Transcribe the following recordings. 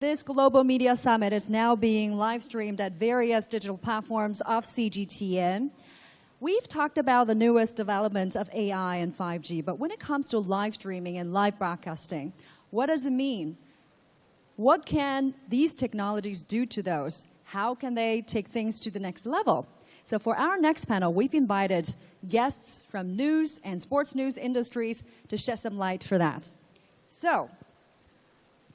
This Global Media Summit is now being live streamed at various digital platforms of CGTN. We've talked about the newest developments of AI and 5G, but when it comes to live streaming and live broadcasting, what does it mean? What can these technologies do to those? How can they take things to the next level? So for our next panel, we've invited guests from news and sports news industries to shed some light for that. So,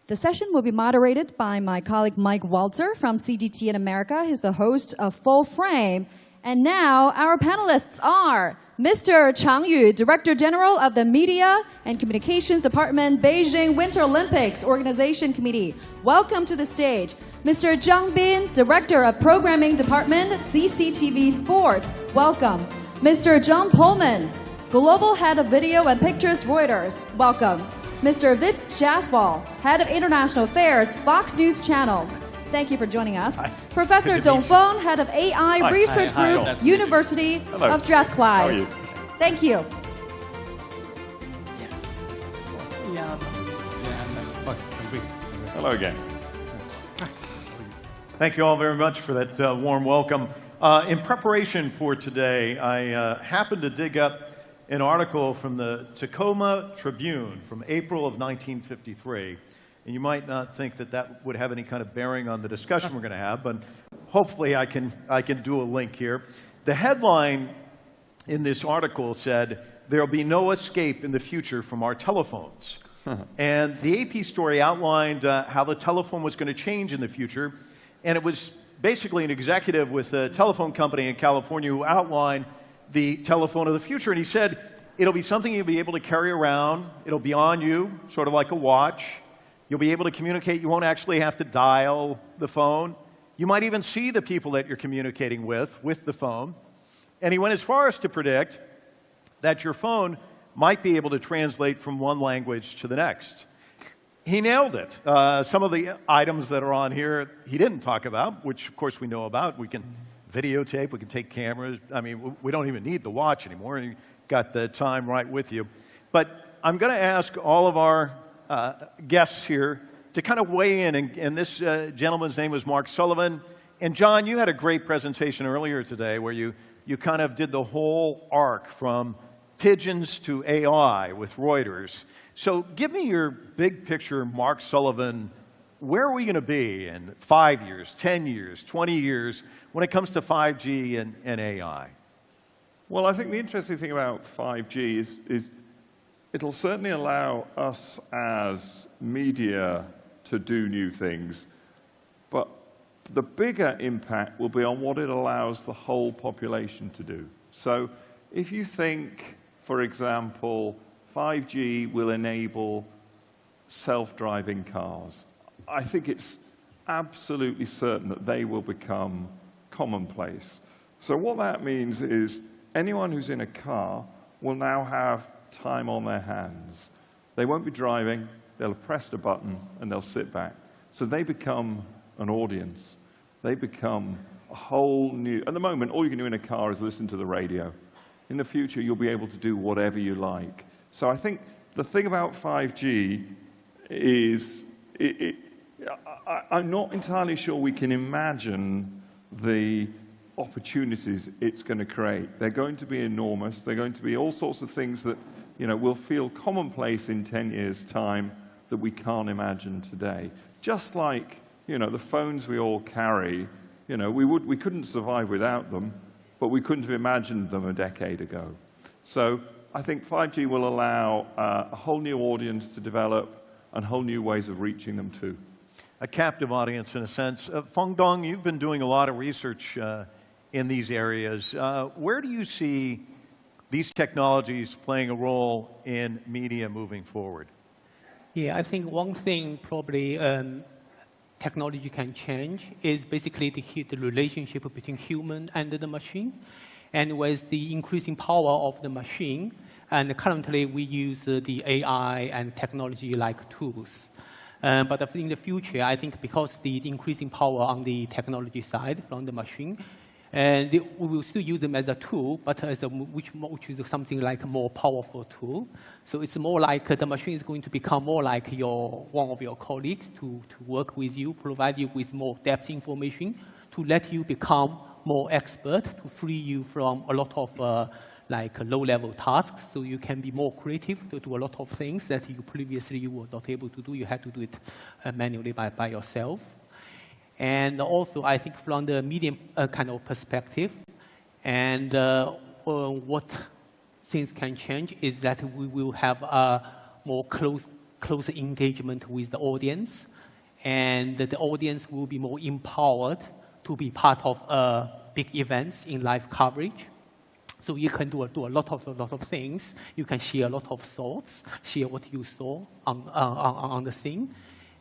the session will be moderated by my colleague Mike Walter from CGTN America. He's the host of Full Frame. And now our panelists are Mr. Chang Yu, Director General of the Media and Communications Department, Beijing Winter Olympics Organization Committee. Welcome to the stage. Mr. Zhang Bin, Director of Programming Department, CCTV Sports. Welcome. Mr. John Pullman, Global Head of Video and Pictures, Reuters. Welcome. Mr. Vip Jaswal, Head of International Affairs, Fox News Channel. Thank you for joining us. Hi. Professor Dongfeng, Head of AI Research Group, nice University of Strathclyde. Thank you. Hello again. Thank you all very much for that warm welcome. In preparation for today, I happened to dig up an article from the Tacoma Tribune from April of 1953. And you might not think that that would have any kind of bearing on the discussion we're going to have, but hopefully I can do a link here. The headline in this article said, "There'll be no escape in the future from our telephones." And the AP story outlined how the telephone was going to change in the future. And it was basically an executive with a telephone company in California who outlined the telephone of the future. And he said, it'll be something you'll be able to carry around. It'll be on you, sort of like a watch. You'll be able to communicate. You won't actually have to dial the phone. You might even see the people that you're communicating with the phone. And he went as far as to predict that your phone might be able to translate from one language to the next. He nailed it. Some of the items that are on here he didn't talk about, which of course we know about. We can videotape, we can take cameras. I mean, we don't even need the watch anymore. You got the time right with you. But I'm going to ask all of our guests here to kind of weigh in. And this gentleman's name was Mark Sullivan. And John, you had a great presentation earlier today where you kind of did the whole arc from pigeons to AI with Reuters. So give me your big picture, Mark Sullivan. Where are we going to be in 5 years, 10 years, 20 years when it comes to 5G and AI? Well, I think the interesting thing about 5G is it'll certainly allow us as media to do new things, but the bigger impact will be on what it allows the whole population to do. So if you think, for example, 5G will enable self-driving cars, I think it's absolutely certain that they will become commonplace. So what that means is anyone who's in a car will now have time on their hands. They won't be driving, they'll press the button and they'll sit back. So they become an audience. They become a whole new, at the moment, all you can do in a car is listen to the radio. In the future, you'll be able to do whatever you like. So I think the thing about 5G is, I'm not entirely sure we can imagine the opportunities it's going to create. They're going to be enormous. They're going to be all sorts of things that will feel commonplace in 10 years' time that we can't imagine today. Just like the phones we all carry, we couldn't survive without them, but we couldn't have imagined them a decade ago. So I think 5G will allow a whole new audience to develop and whole new ways of reaching them too. A captive audience, in a sense. Feng Dong, you've been doing a lot of research in these areas. Where do you see these technologies playing a role in media moving forward? Yeah, I think one thing probably technology can change is basically the relationship between human and the machine. And with the increasing power of the machine, and currently we use the AI and technology-like tools. But in the future, I think because the increasing power on the technology side from the machine, And we will still use them as a tool, but as which is something like a more powerful tool. So it's more like the machine is going to become more like one of your colleagues to work with you, provide you with more depth information, to let you become more expert, to free you from a lot of like low-level tasks, so you can be more creative to do a lot of things that you previously were not able to do. You had to do it manually by yourself. And also, I think from the medium kind of perspective, and what things can change is that we will have a more close engagement with the audience, and the audience will be more empowered to be part of big events in live coverage. So you can do a lot of things. You can share a lot of thoughts, share what you saw on the scene.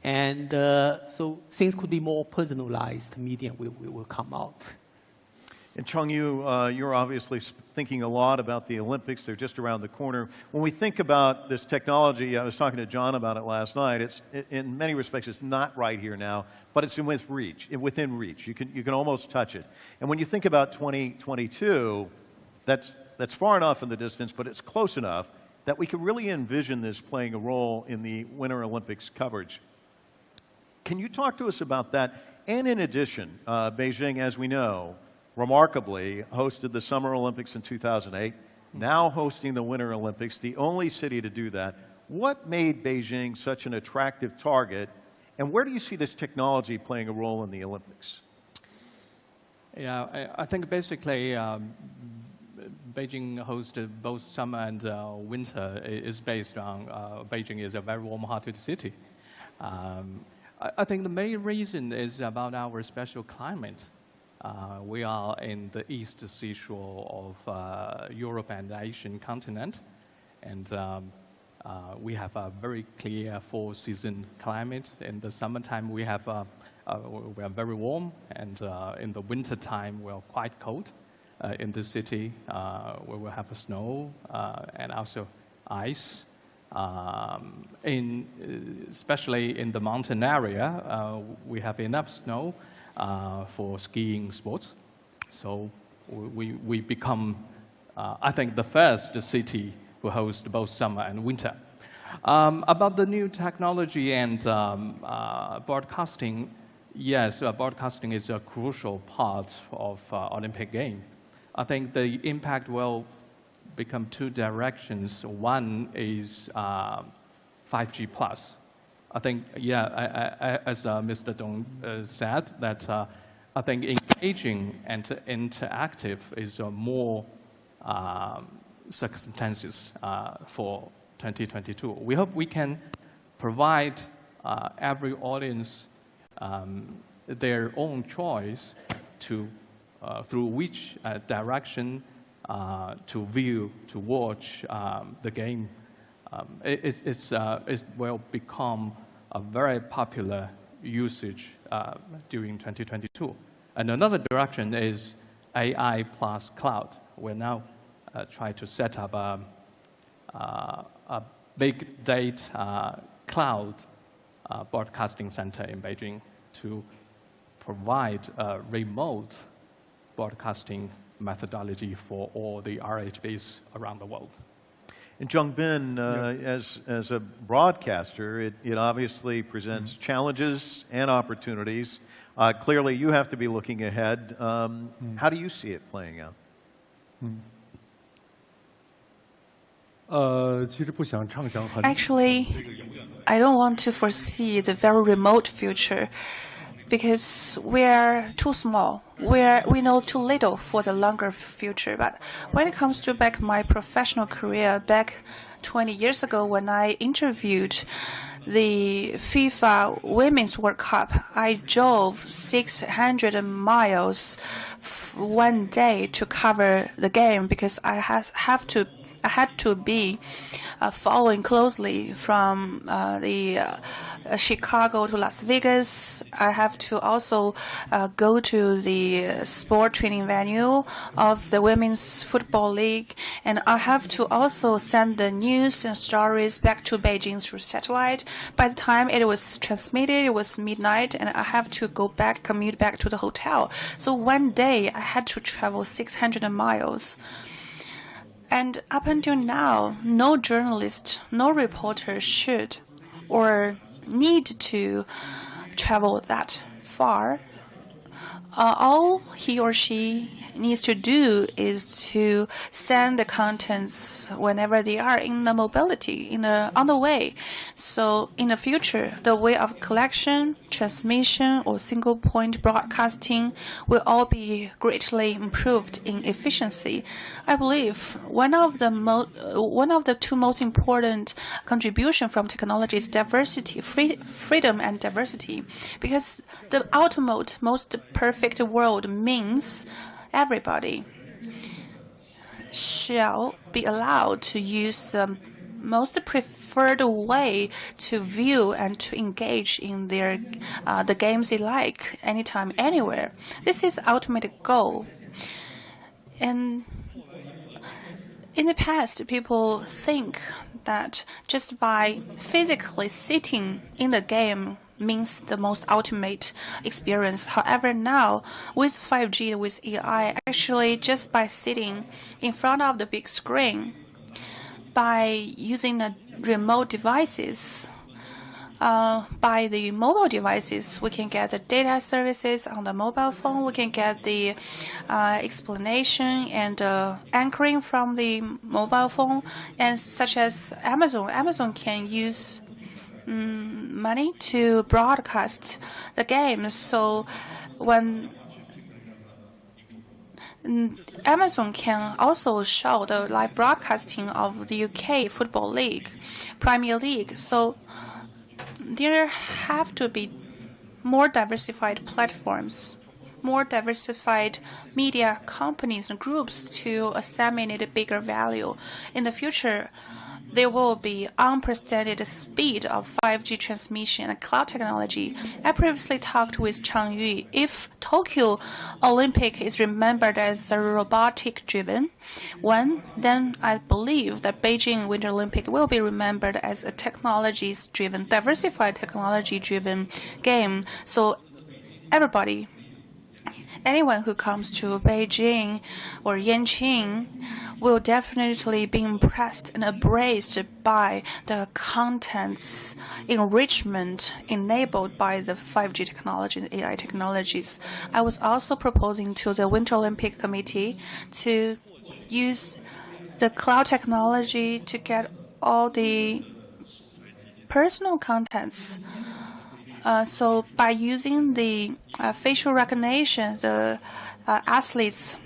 And so things could be more personalized. Media will come out. And Chengyu, you're obviously thinking a lot about the Olympics. They're just around the corner. When we think about this technology, I was talking to John about it last night. In many respects, it's not right here now, but it's within reach. You can almost touch it. And when you think about 2022, that's far enough in the distance, but it's close enough that we can really envision this playing a role in the Winter Olympics coverage. Can you talk to us about that? And in addition, Beijing, as we know, remarkably hosted the Summer Olympics in 2008, now hosting the Winter Olympics, the only city to do that. What made Beijing such an attractive target, and where do you see this technology playing a role in the Olympics? Yeah, I think basically Beijing hosted both summer and winter is based on Beijing is a very warm-hearted city. I think the main reason is about our special climate. We are in the east seashore of Europe and Asian continent, and we have a very clear four-season climate. In the summertime, we are very warm, and in the winter time, we are quite cold. In the city, we will have snow and also ice. Especially in the mountain area, we have enough snow for skiing sports. So we become, I think, the first city who hosts both summer and winter. About the new technology and broadcasting, yes, broadcasting is a crucial part of Olympic game. I think the impact will become two directions. One is 5G plus. I think, yeah, as Mr. Dong said, that I think engaging and interactive is more circumstances for 2022. We hope we can provide every audience their own choice to through which direction to view, to watch the game. It will become a very popular usage during 2022. And another direction is AI plus cloud. We're now trying to set up a big data cloud broadcasting center in Beijing to provide a remote broadcasting methodology for all the RHBs around the world. And Zhengbin, as a broadcaster, it obviously presents challenges and opportunities. Clearly, you have to be looking ahead. How do you see it playing out? Actually, I don't want to foresee the very remote future because we're too small. We know too little for the longer future. But when it comes to my professional career, back 20 years ago when I interviewed the FIFA Women's World Cup, I drove 600 miles one day to cover the game because I have to I had to be following closely from the Chicago to Las Vegas. I have to also go to the sport training venue of the Women's Football League, and I have to also send the news and stories back to Beijing through satellite. By the time it was transmitted, it was midnight, and I have to go back, commute back to the hotel. So one day I had to travel 600 miles. And up until now, no journalist, no reporter should or need to travel that far. All he or she needs to do is to send the contents whenever they are in the mobility, on the way. So in the future, the way of collection, transmission, or single point broadcasting will all be greatly improved in efficiency. I believe one of the two most important contributions from technology is diversity, freedom and diversity, because the ultimate, most perfect world means everybody shall be allowed to use the most preferred way to view and to engage in the games they like anytime, anywhere. This is the ultimate goal. And in the past, people think that just by physically sitting in the game means the most ultimate experience. However, now with 5G, with AI, actually just by sitting in front of the big screen, by using the remote devices, by the mobile devices, we can get the data services on the mobile phone. We can get the explanation and anchoring from the mobile phone, and such as Amazon. Amazon can use money to broadcast the games. So when Amazon can also show the live broadcasting of the UK Football League, Premier League. So there have to be more diversified platforms, more diversified media companies and groups to disseminate a bigger value. In the future, there will be unprecedented speed of 5G transmission and cloud technology. I previously talked with Chang Yu. If Tokyo Olympic is remembered as a robotic-driven one, then I believe that Beijing Winter Olympic will be remembered as a technologies-driven, diversified technology-driven game. So everybody, anyone who comes to Beijing or Yanqing will definitely be impressed and embraced by the contents enrichment enabled by the 5G technology and AI technologies. I was also proposing to the Winter Olympic Committee to use the cloud technology to get all the personal contents. So by using the facial recognition, the athletes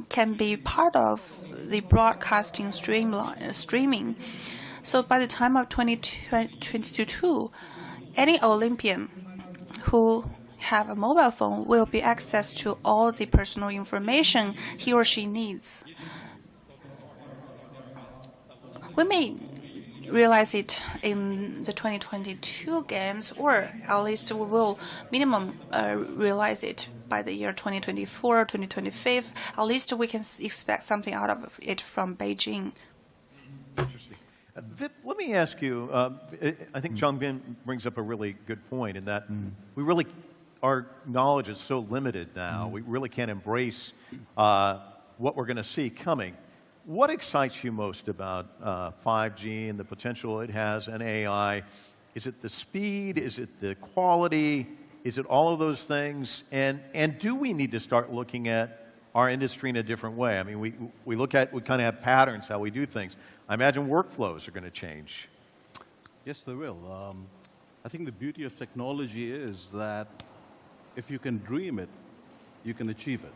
can be part of the broadcasting streaming. So by the time of 2022, any Olympian who have a mobile phone will be access to all the personal information he or she needs. We may realize it in the 2022 games, or at least we will minimum realize it by the year 2024 or 2025. At least we can expect something out of it from Beijing. Interesting. Vip, let me ask you, I think Changbin brings up a really good point in that we really, our knowledge is so limited now, we really can't embrace what we're going to see coming. What excites you most about 5G and the potential it has and AI? Is it the speed? Is it the quality? Is it all of those things? And do we need to start looking at our industry in a different way? I mean, we kind of have patterns how we do things. I imagine workflows are going to change. Yes, they will. I think the beauty of technology is that if you can dream it, you can achieve it.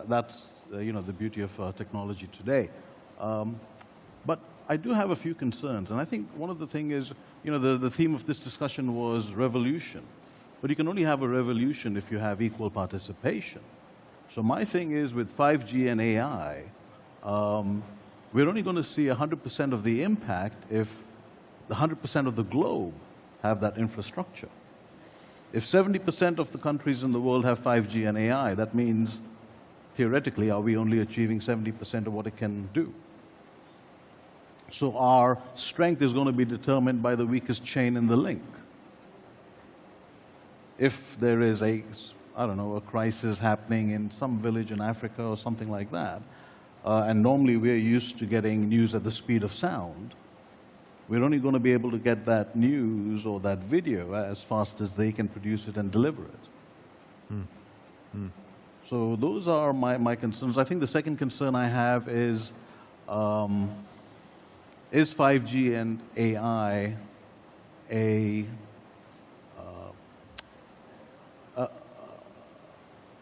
That's the beauty of technology today. But I do have a few concerns, and I think one of the things is, the theme of this discussion was revolution. But you can only have a revolution if you have equal participation. So my thing is with 5G and AI, we're only going to see 100% of the impact if the 100% of the globe have that infrastructure. If 70% of the countries in the world have 5G and AI, that means, theoretically, are we only achieving 70% of what it can do? So our strength is going to be determined by the weakest chain in the link. If there is a, I don't know, a crisis happening in some village in Africa or something like that, and normally we're used to getting news at the speed of sound, we're only going to be able to get that news or that video as fast as they can produce it and deliver it. So those are my concerns. I think the second concern I have is 5G and AI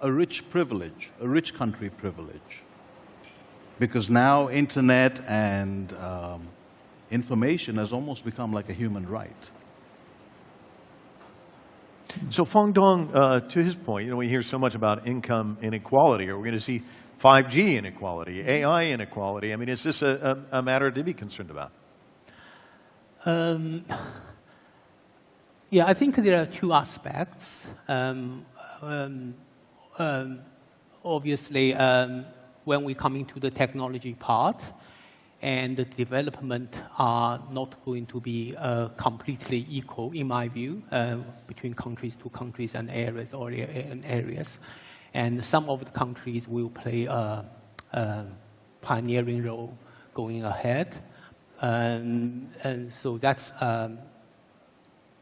a rich privilege, a rich country privilege? Because now internet and information has almost become like a human right. So Feng Dong, to his point, you know, we hear so much about income inequality. Are we going to see 5G inequality, AI inequality? I mean, is this a matter to be concerned about? Yeah, I think there are two aspects. Obviously, when we come into the technology part, and the development are not going to be completely equal, in my view, between countries to countries and areas. And some of the countries will play a pioneering role going ahead. And so that's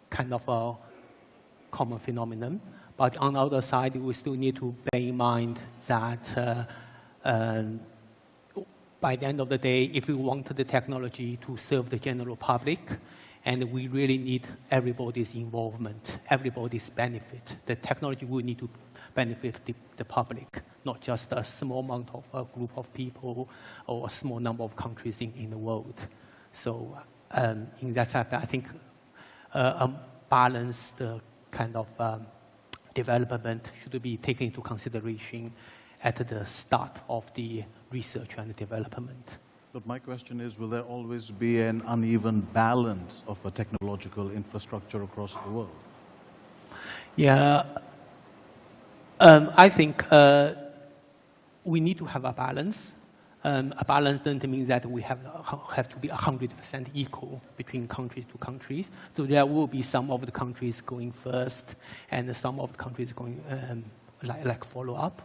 kind of a common phenomenon. But on the other side, we still need to bear in mind that by the end of the day, if we want the technology to serve the general public, and we really need everybody's involvement, everybody's benefit, the technology will need to benefit the public, not just a small amount of a group of people or a small number of countries in the world. So in that sense, I think a balanced kind of development should be taken into consideration at the start of the research and development. But my question is, will there always be an uneven balance of a technological infrastructure across the world? Yeah, I think we need to have a balance. A balance doesn't mean that we have to be 100% equal between countries to countries. So there will be some of the countries going first, and some of the countries going like follow up.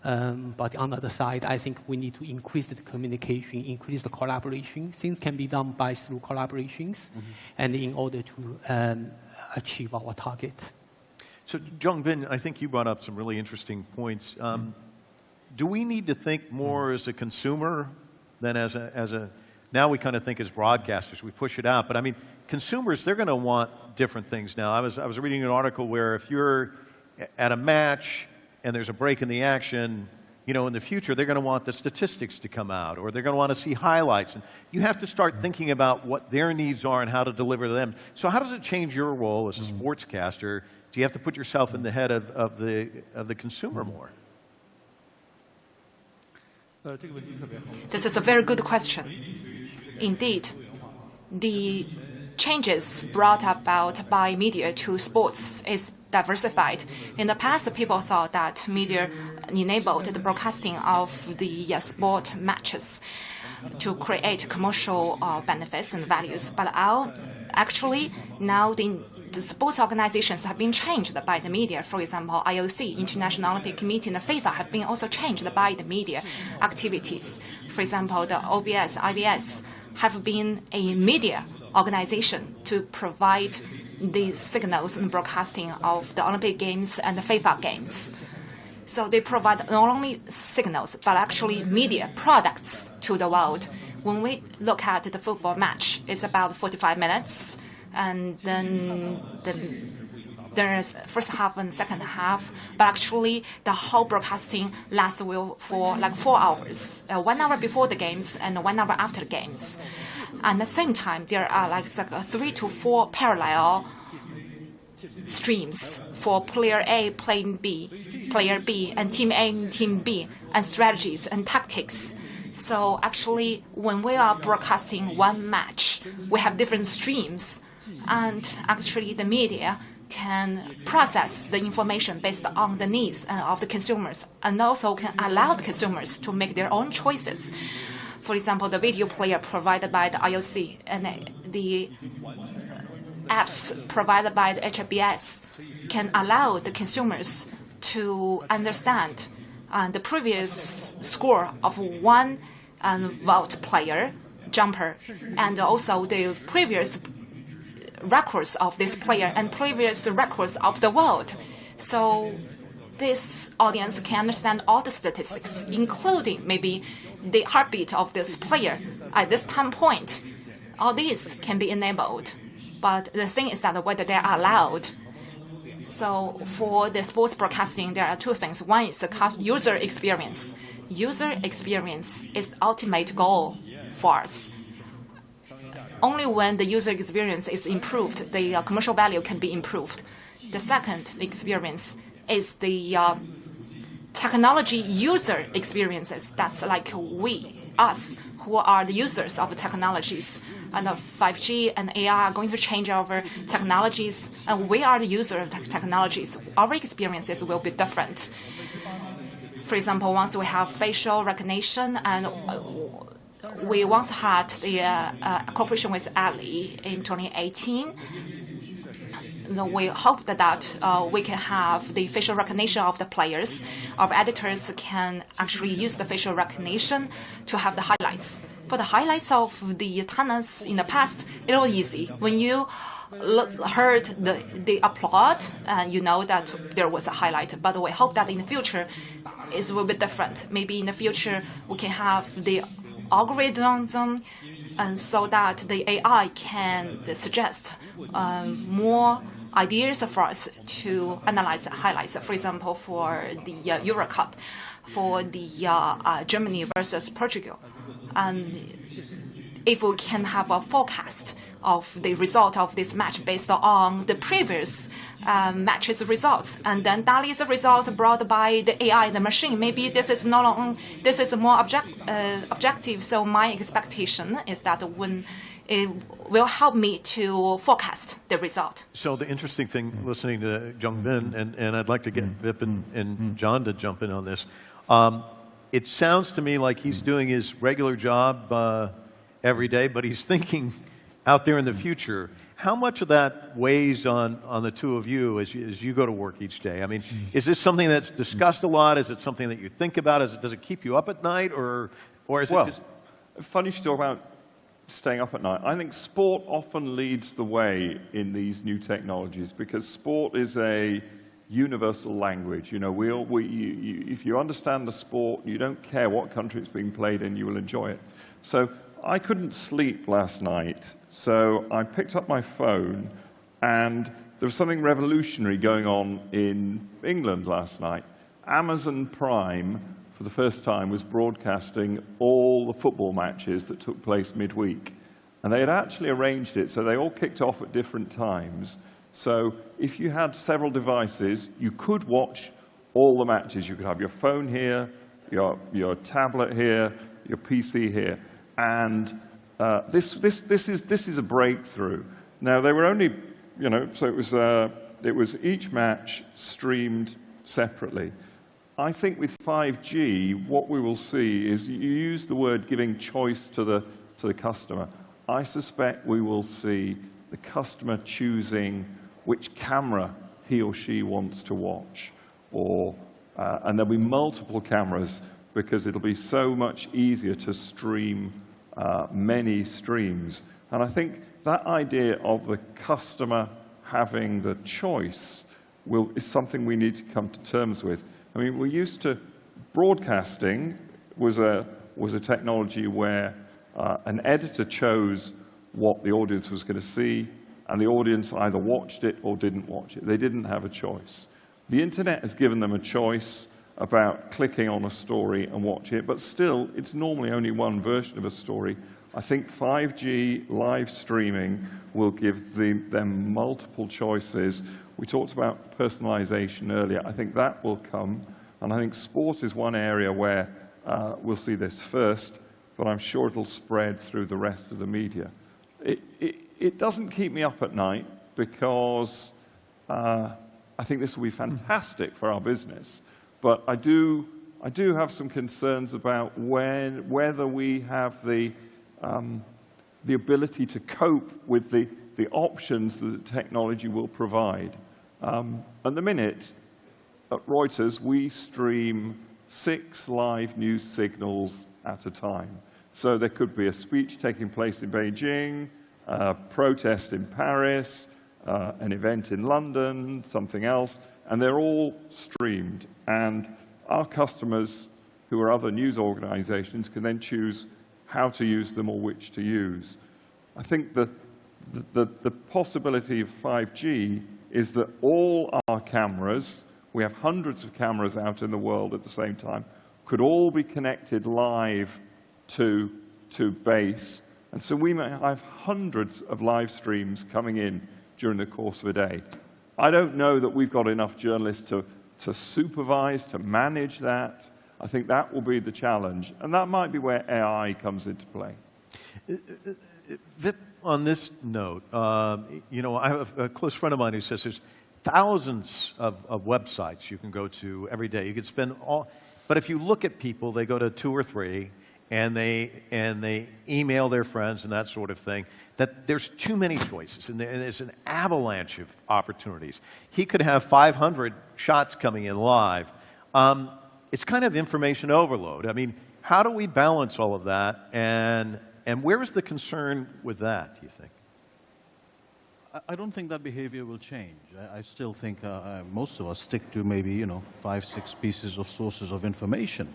But on the other side, I think we need to increase the communication, increase the collaboration. Things can be done through collaborations, and in order to achieve our target. So, Zhongbin, I think you brought up some really interesting points. Do we need to think more as a consumer than as a now we kind of think as broadcasters, we push it out. But I mean, consumers, they're going to want different things now. I was reading an article where if you're at a match and there's a break in the action, you know, in the future, they're going to want the statistics to come out, or they're going to want to see highlights. And you have to start thinking about what their needs are and how to deliver to them. So how does it change your role as a sportscaster? Do you have to put yourself in the head of the consumer more? This is a very good question. Indeed, the changes brought about by media to sports is diversified. In the past, people thought that media enabled the broadcasting of the sport matches to create commercial benefits and values. But actually, now the sports organizations have been changed by the media. For example, IOC, International Olympic Committee, and the FIFA have been also changed by the media activities. For example, the OBS, IBS have been a media organization to provide the signals and broadcasting of the Olympic Games and the FIFA Games. So they provide not only signals, but actually media products to the world. When we look at the football match, it's about 45 minutes, and then there's first half and second half, but actually the whole broadcasting lasts for like 4 hours, 1 hour before the games and 1 hour after the games. At the same time, there are like 3 to 4 parallel streams for player A, player B, and team A and team B, and strategies and tactics. So actually, when we are broadcasting one match, we have different streams, and actually the media can process the information based on the needs of the consumers, and also can allow the consumers to make their own choices. For example, the video player provided by the IOC and the apps provided by the HBS can allow the consumers to understand the previous score of one vault player, jumper, and also the previous records of this player and previous records of the world. So this audience can understand all the statistics, including maybe the heartbeat of this player at this time point. All these can be enabled. But the thing is that whether they are allowed. So for the sports broadcasting, there are two things. One is the user experience. User experience is the ultimate goal for us. Only when the user experience is improved, the commercial value can be improved. The second experience is the technology user experiences. That's like us, who are the users of technologies. And 5G and AI are going to change our technologies, and we are the user of technologies. Our experiences will be different. For example, once we have facial recognition, and we once had the cooperation with Ali in 2018. We hope that we can have the facial recognition of the players. Our editors can actually use the facial recognition to have the highlights. For the highlights of the tennis in the past, it was easy. When you heard the applaud, you know that there was a highlight. But we hope that in the future, it will be different. Maybe in the future, we can have the algorithm, and so that the AI can suggest more ideas for us to analyze highlights. For example, for the Euro Cup, for the Germany versus Portugal. And if we can have a forecast of the result of this match based on the previous match's results, and then that is a result brought by the AI, the machine. Maybe this is this is more objective. So my expectation is that when it will help me to forecast the result. So the interesting thing, listening to Jung-Bin, and I'd like to get Vip and John to jump in on this. It sounds to me like he's doing his regular job every day, but he's thinking out there in the future. How much of that weighs on the two of you as you go to work each day? I mean, is this something that's discussed a lot? Is it something that you think about? Does it keep you up at night, or is it just... Funny you talk about staying up at night. I think sport often leads the way in these new technologies because sport is a universal language. You know, if you understand the sport, you don't care what country it's being played in, you will enjoy it. So I couldn't sleep last night, so I picked up my phone, and there was something revolutionary going on in England last night. Amazon Prime, for the first time, was broadcasting all the football matches that took place midweek. And they had actually arranged it so they all kicked off at different times. So if you had several devices, you could watch all the matches. You could have your phone here, your tablet here, your PC here. And this is a breakthrough. Now, they were only, you know, so it was each match streamed separately. I think with 5G, what we will see is you use the word giving choice to the customer. I suspect we will see the customer choosing which camera he or she wants to watch, and there'll be multiple cameras because it'll be so much easier to stream many streams. And I think that idea of the customer having the choice is something we need to come to terms with. I mean, we're used to broadcasting was a technology where an editor chose what the audience was going to see, and the audience either watched it or didn't watch it. They didn't have a choice. The internet has given them a choice about clicking on a story and watching it, but still, it's normally only one version of a story. I think 5G live streaming will give them multiple choices. We talked about personalization earlier. I think that will come, and I think sport is one area where we'll see this first. but I'm sure it'll spread through the rest of the media. It doesn't keep me up at night because I think this will be fantastic for our business, but I do have some concerns about whether we have the ability to cope with the options that the technology will provide. At the minute, at Reuters, we stream 6 live news signals at a time. So there could be a speech taking place in Beijing, a protest in Paris, an event in London, something else, and they're all streamed. And our customers, who are other news organizations, can then choose how to use them or which to use. I think the possibility of 5G is that all our cameras, we have hundreds of cameras out in the world at the same time, could all be connected live to base. And so we may have hundreds of live streams coming in during the course of a day. I don't know that we've got enough journalists to supervise, to manage that. I think that will be the challenge. And that might be where AI comes into play. Vip, on this note, you know, I have a close friend of mine who says there's thousands of websites you can go to every day. You could spend all, but if you look at people, they go to 2 or 3, and they email their friends and that sort of thing, that there's too many choices, and there's an avalanche of opportunities. He could have 500 shots coming in live. It's kind of information overload. I mean, how do we balance all of that, and where is the concern with that, do you think? I don't think that behavior will change. I still think most of us stick to maybe, you know, 5, 6 pieces of sources of information.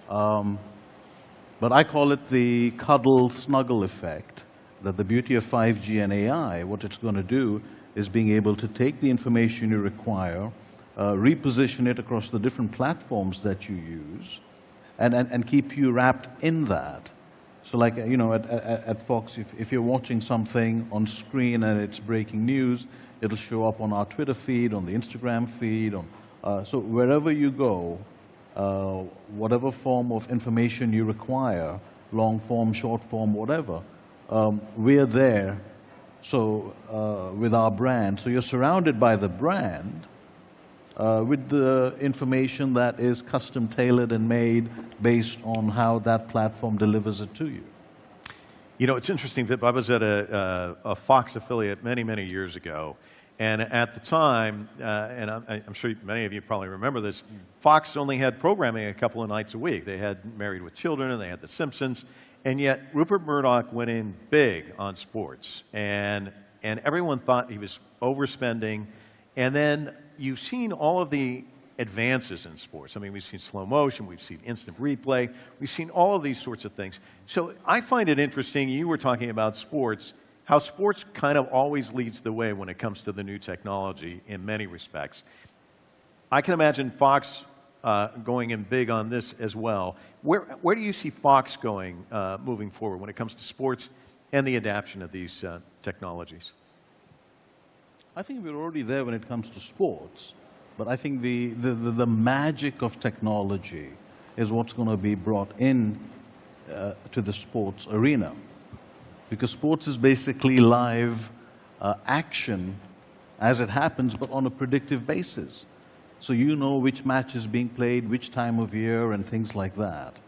But I call it the cuddle-snuggle effect, that the beauty of 5G and AI, what it's going to do is being able to take the information you require, reposition it across the different platforms that you use, and keep you wrapped in that. So like, you know, at Fox, if you're watching something on screen and it's breaking news, it'll show up on our Twitter feed, on the Instagram feed. So wherever you go, whatever form of information you require, long form, short form, whatever, we're there. So with our brand, so you're surrounded by the brand with the information that is custom tailored and made based on how that platform delivers it to you. You know, it's interesting, Vip. I was at a Fox affiliate many, many years ago. And at the time, and I'm sure many of you probably remember this, Fox only had programming a couple of nights a week. They had Married with Children, and they had The Simpsons. And yet, Rupert Murdoch went in big on sports. And everyone thought he was overspending. And then you've seen all of the advances in sports. I mean, we've seen slow motion, we've seen instant replay, we've seen all of these sorts of things. So I find it interesting, you were talking about sports, how sports kind of always leads the way when it comes to the new technology in many respects. I can imagine Fox going in big on this as well. Where do you see Fox going moving forward when it comes to sports and the adoption of these technologies? I think we're already there when it comes to sports, but I think the magic of technology is what's going to be brought in to the sports arena. Because sports is basically live action as it happens, but on a predictive basis. So you know which match is being played, which time of year, and things like that.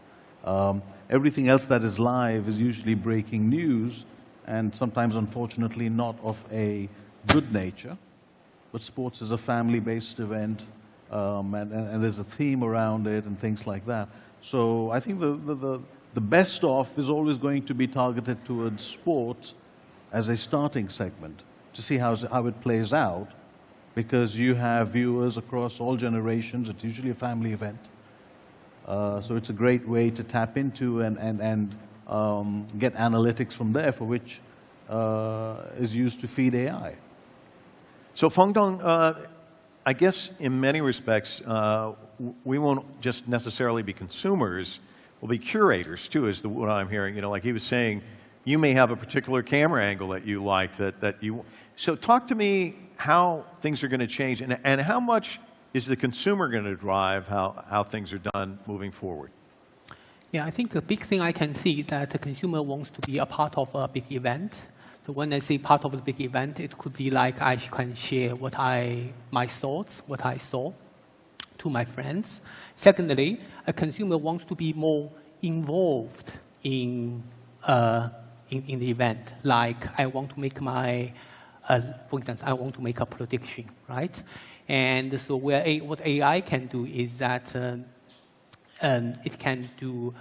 Everything else that is live is usually breaking news, and sometimes, unfortunately, not of a good nature. But sports is a family-based event, and there's a theme around it, and things like that. So I think the best of is always going to be targeted towards sports as a starting segment to see how it plays out, because you have viewers across all generations. It's usually a family event. So it's a great way to tap into and get analytics from there, for which is used to feed AI. So Feng Dong, I guess in many respects, we won't just necessarily be consumers, we'll be curators too, is what I'm hearing. You know, like he was saying, you may have a particular camera angle that you like, so talk to me how things are going to change, and how much is the consumer going to drive how things are done moving forward? Yeah, I think the big thing I can see that the consumer wants to be a part of a big event. So when I say part of a big event, it could be like I can share my thoughts, what I saw to my friends. Secondly, a consumer wants to be more involved in the event. Like I want to make for instance, I want to make a prediction, right? And so what AI can do is that it can do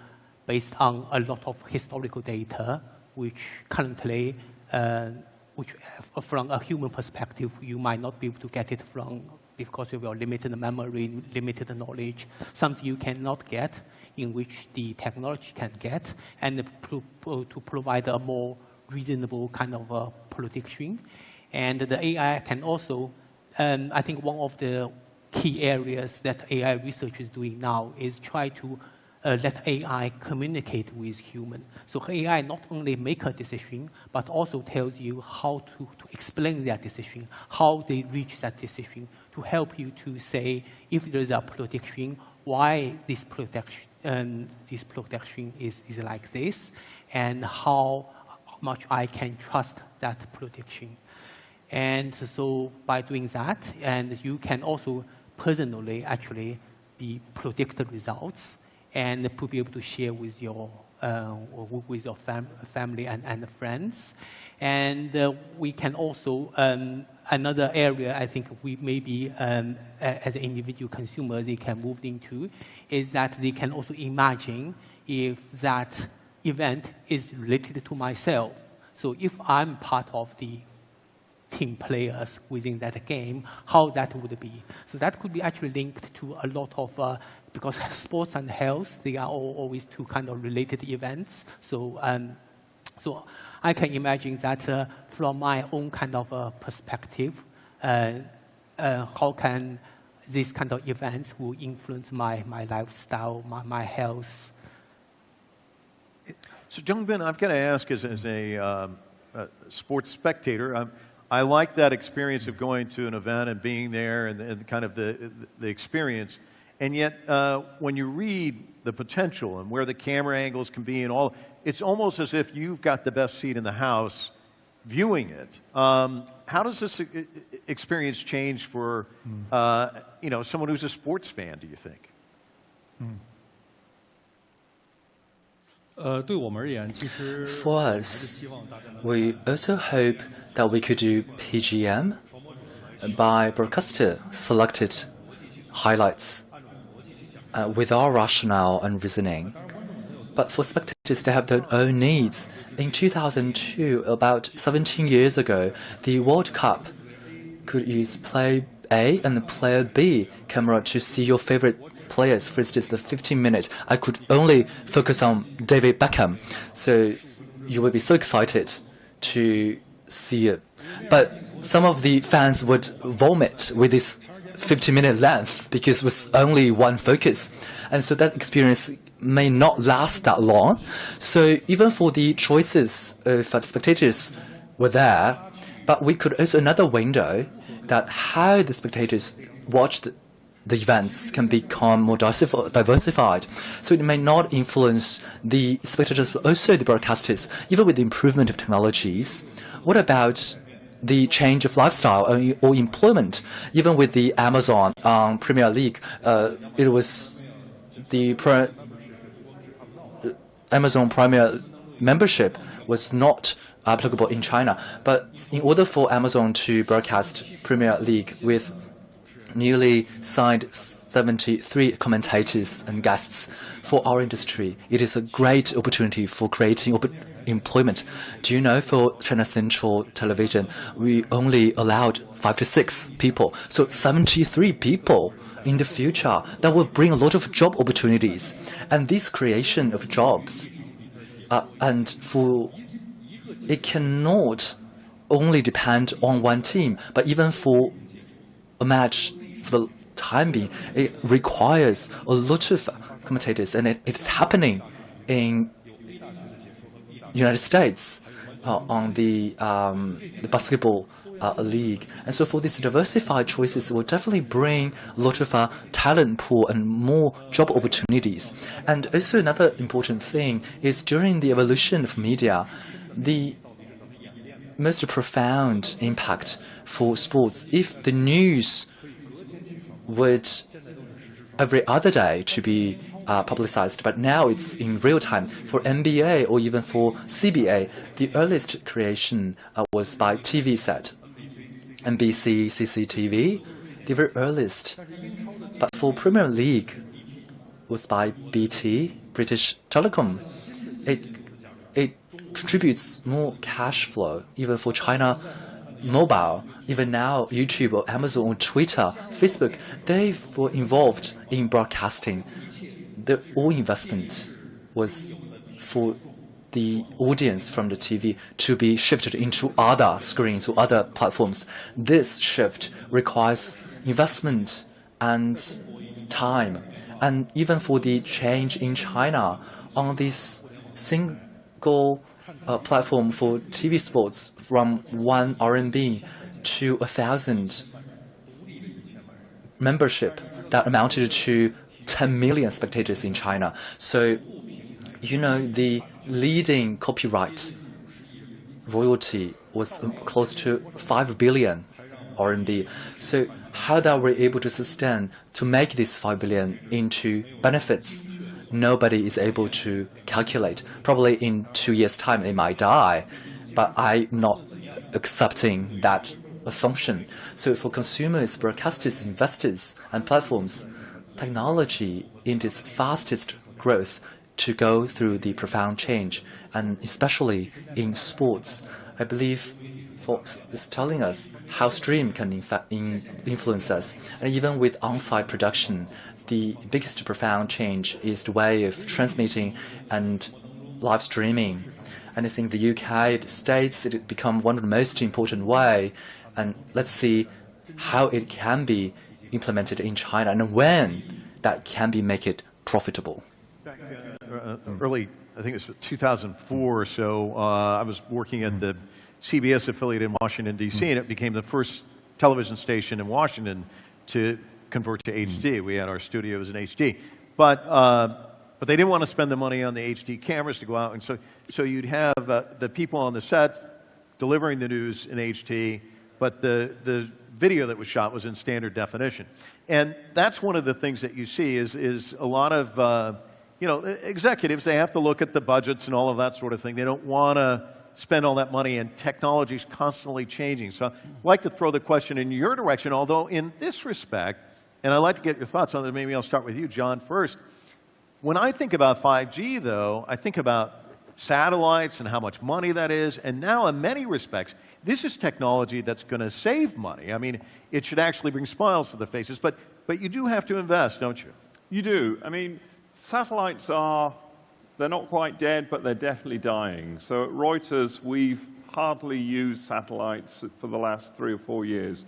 based on a lot of historical data, which currently, from a human perspective, you might not be able to get it from because of your limited memory, limited knowledge. Something you cannot get, in which the technology can get, and to provide a more reasonable kind of prediction. And the AI can also, I think one of the key areas that AI research is doing now is try to let AI communicate with human. So AI not only make a decision, but also tells you how to explain their decision, how they reach that decision, to help you to say if there is a prediction, why this prediction is like this, and how much I can trust that prediction. And so by doing that, and you can also personally actually predict the results and to be able to share with your family and friends. And we can also, another area I think we maybe as an individual consumer they can move into is that they can also imagine if that event is related to myself. So if I'm part of the team players within that game, how that would be. So that could be actually linked to a lot of, because sports and health, they are always two kind of related events. So, so I can imagine that from my own kind of perspective, how can this kind of events will influence my lifestyle, my health. So Jongbin, I've got to ask as a sports spectator, I like that experience of going to an event and being there and kind of the experience. And yet, when you read the potential and where the camera angles can be and all, it's almost as if you've got the best seat in the house viewing it. How does this experience change for someone who's a sports fan, do you think? For us, we also hope that we could do PGM by broadcaster selected highlights with our rationale and reasoning. But for spectators, they have their own needs. In 2002, about 17 years ago, the World Cup could use player A and player B camera to see your favorite players. For instance, the 15-minute, I could only focus on David Beckham. So you would be so excited to see it. But some of the fans would vomit with this 15-minute length because it was only one focus. And so that experience may not last that long. So even for the choices of the spectators were there, but we could also another window that how the spectators watched the events can become more diversified. So it may not influence the spectators, but also the broadcasters, even with the improvement of technologies. What about the change of lifestyle or employment? Even with the Amazon Premier League, it was the Amazon Premier membership was not applicable in China. But in order for Amazon to broadcast Premier League with newly signed 73 commentators and guests for our industry, it is a great opportunity for creating employment. Do you know for China Central Television, we only allowed 5 to 6 people. So 73 people in the future, that will bring a lot of job opportunities. And this creation of jobs, it cannot only depend on one team, but even for a match, for the time being, it requires a lot of commentators, and it's happening in United States on the basketball league. And so for these diversified choices, it will definitely bring a lot of talent pool and more job opportunities. And also another important thing is during the evolution of media, the most profound impact for sports, if the news would every other day to be publicized, but now it's in real time. For NBA or even for CBA, the earliest creation was by TV set, NBC, CCTV, the very earliest. But for Premier League, was by BT, British Telecom. It contributes more cash flow, even for China Mobile. Even now, YouTube or Amazon or Twitter, Facebook, they were involved in broadcasting. The all investment was for the audience from the TV to be shifted into other screens or other platforms. This shift requires investment and time. And even for the change in China on this single platform for TV sports from 1 RMB to 1,000 membership that amounted to 10 million spectators in China. So, you know, the leading copyright royalty was close to 5 billion RMB. So how that we're able to sustain to make this 5 billion into benefits, nobody is able to calculate. Probably in 2 years' time they might die, but I'm not accepting that assumption. So for consumers, broadcasters, investors, and platforms, technology in its fastest growth to go through the profound change, and especially in sports. I believe Fox is telling us how stream can influence us. And even with on-site production, the biggest profound change is the way of transmitting and live streaming. And I think the UK, the States, it become one of the most important way. And let's see how it can be implemented in China and when that can be make it profitable. Back early, I think it was 2004 or so, I was working at the CBS affiliate in Washington, D.C., and it became the first television station in Washington to convert to HD. We had our studios in HD. But they didn't want to spend the money on the HD cameras to go out. And so you'd have the people on the set delivering the news in HD, but the video that was shot was in standard definition. And that's one of the things that you see is a lot of, executives, they have to look at the budgets and all of that sort of thing. They don't want to spend all that money, and technology is constantly changing. So I'd like to throw the question in your direction, although in this respect, and I'd like to get your thoughts on it, maybe I'll start with you, John, first. When I think about 5G, though, I think about satellites and how much money that is, and now in many respects, this is technology that's going to save money. I mean, it should actually bring smiles to the faces, but you do have to invest, don't you? You do. I mean, satellites they're not quite dead, but they're definitely dying. So at Reuters, we've hardly used satellites for the last 3 or 4 years.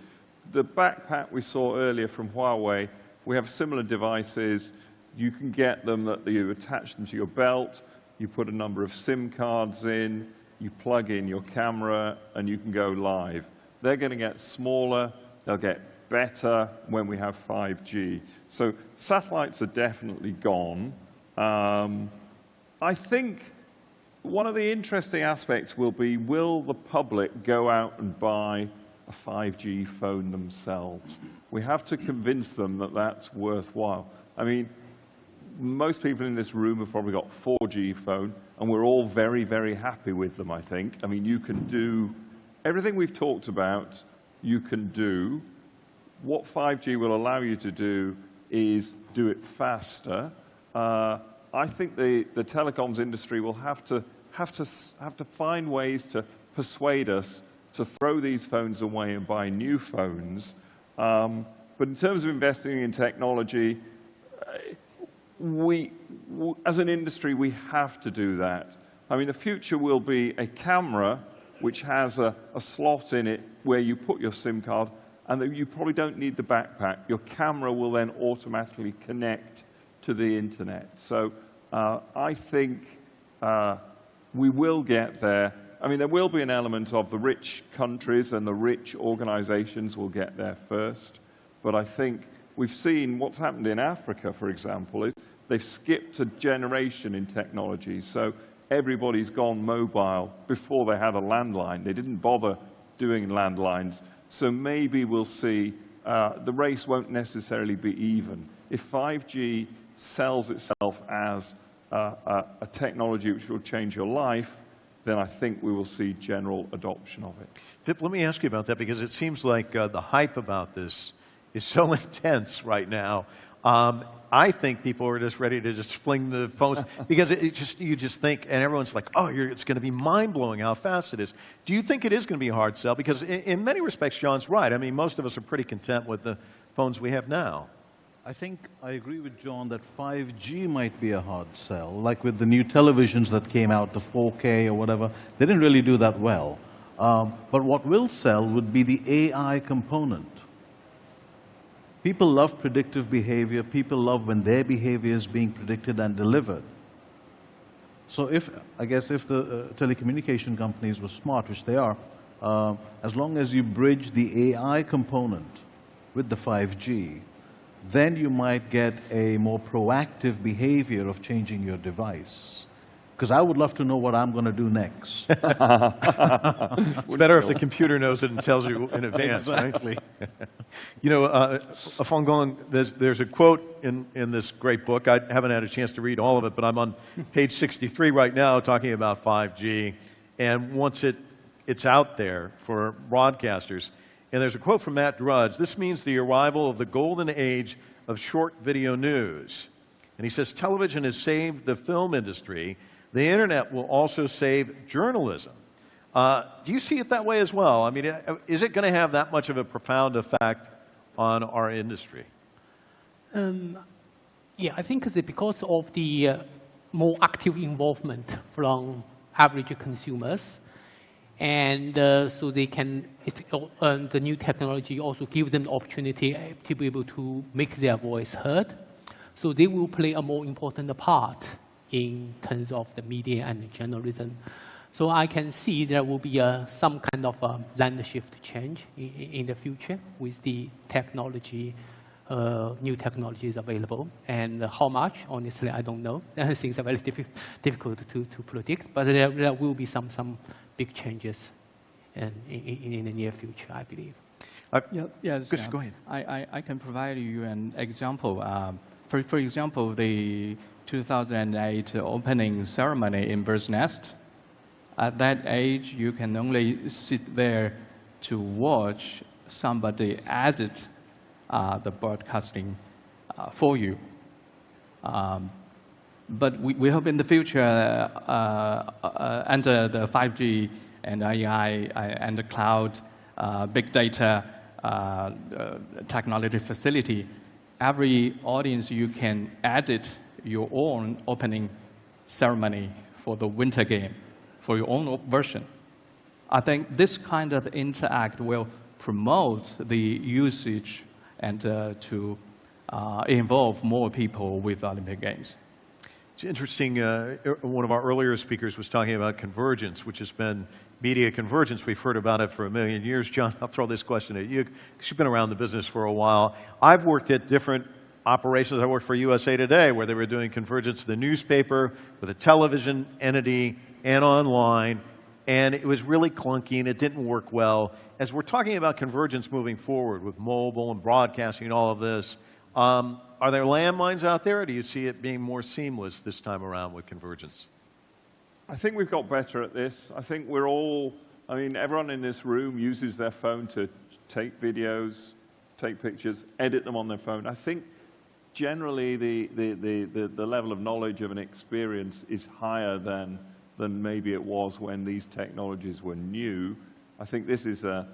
The backpack we saw earlier from Huawei, we have similar devices. You can get them that you attach them to your belt, you put a number of SIM cards in, you plug in your camera, and you can go live. They're going to get smaller, they'll get better when we have 5G. So satellites are definitely gone. I think one of the interesting aspects will be, will the public go out and buy a 5G phone themselves? We have to convince them that that's worthwhile. I mean, most people in this room have probably got 4G phone, and we're all very, very happy with them, I think. I mean, you can do everything we've talked about, you can do. What 5G will allow you to do is do it faster. I think the telecoms industry will have to find ways to persuade us to throw these phones away and buy new phones. But in terms of investing in technology, as an industry, we have to do that. I mean, the future will be a camera which has a slot in it where you put your SIM card, and you probably don't need the backpack. Your camera will then automatically connect to the internet. So I think we will get there, I mean, there will be an element of the rich countries and the rich organizations will get there first. But I think we've seen what's happened in Africa, for example, is they've skipped a generation in technology. So everybody's gone mobile before they had a landline. They didn't bother doing landlines. So maybe we'll see the race won't necessarily be even. If 5G sells itself as a technology which will change your life, then I think we will see general adoption of it. Vip, let me ask you about that, because it seems like the hype about this is so intense right now. I think people are just ready to just fling the phones, because you just think, and everyone's like, oh, it's going to be mind-blowing how fast it is. Do you think it is going to be a hard sell? Because in many respects, John's right. I mean, most of us are pretty content with the phones we have now. I think I agree with John that 5G might be a hard sell, like with the new televisions that came out, the 4K or whatever. They didn't really do that well. But what will sell would be the AI component. People love predictive behavior. People love when their behavior is being predicted and delivered. So I guess if the telecommunication companies were smart, which they are, as long as you bridge the AI component with the 5G, then you might get a more proactive behavior of changing your device. Because I would love to know what I'm going to do next. It's better if the computer knows it and tells you in advance, exactly. Right? You know, Fong Gong, there's a quote in this great book. I haven't had a chance to read all of it, but I'm on page 63 right now talking about 5G. And once it's out there for broadcasters, and there's a quote from Matt Drudge, "This means the arrival of the golden age of short video news." And he says, television has saved the film industry. The internet will also save journalism. Do you see it that way as well? I mean, is it going to have that much of a profound effect on our industry? Yeah, I think that because of the more active involvement from average consumers, and so they can, the new technology also gives them the opportunity to be able to make their voice heard. So they will play a more important part in terms of the media and journalism. So I can see there will be some kind of land shift change in the future with the technology, new technologies available. And how much, honestly, I don't know. Things are very difficult to predict, but there will be some big changes in the near future, I believe. Yes, go ahead. I can provide you an example. For example, the 2008 opening ceremony in Bird's Nest. At that age, you can only sit there to watch somebody edit the broadcasting for you. But we hope in the future, under the 5G and AI and the cloud, big data technology facility, every audience you can edit your own opening ceremony for the Winter Game, for your own version. I think this kind of interact will promote the usage and to involve more people with Olympic Games. It's interesting, one of our earlier speakers was talking about convergence, which has been media convergence. We've heard about it for a million years. John, I'll throw this question at you, because you've been around the business for a while. I've worked at different operations. I worked for USA Today, where they were doing convergence of the newspaper with a television entity and online, and it was really clunky and it didn't work well. As we're talking about convergence moving forward with mobile and broadcasting and all of this, are there landmines out there, or do you see it being more seamless this time around with convergence? I think we've got better at this. I think we're all, I mean, everyone in this room uses their phone to take videos, take pictures, edit them on their phone. I think generally the level of knowledge of an experience is higher than maybe it was when these technologies were new. I think this is a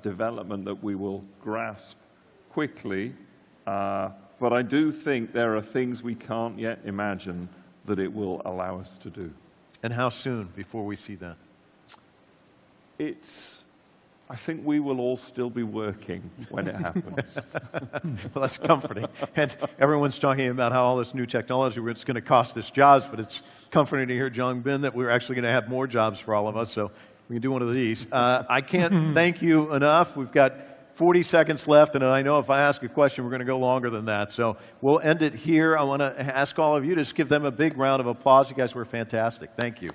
development that we will grasp quickly, but I do think there are things we can't yet imagine that it will allow us to do. And how soon before we see that? I think we will all still be working when it happens. Well, that's comforting. And everyone's talking about how all this new technology, it's going to cost us jobs, but it's comforting to hear, Jong Bin, that we're actually going to have more jobs for all of us, so we can do one of these. I can't thank you enough. We've got 40 seconds left, and I know if I ask a question, we're going to go longer than that. So we'll end it here. I want to ask all of you to just give them a big round of applause. You guys were fantastic. Thank you.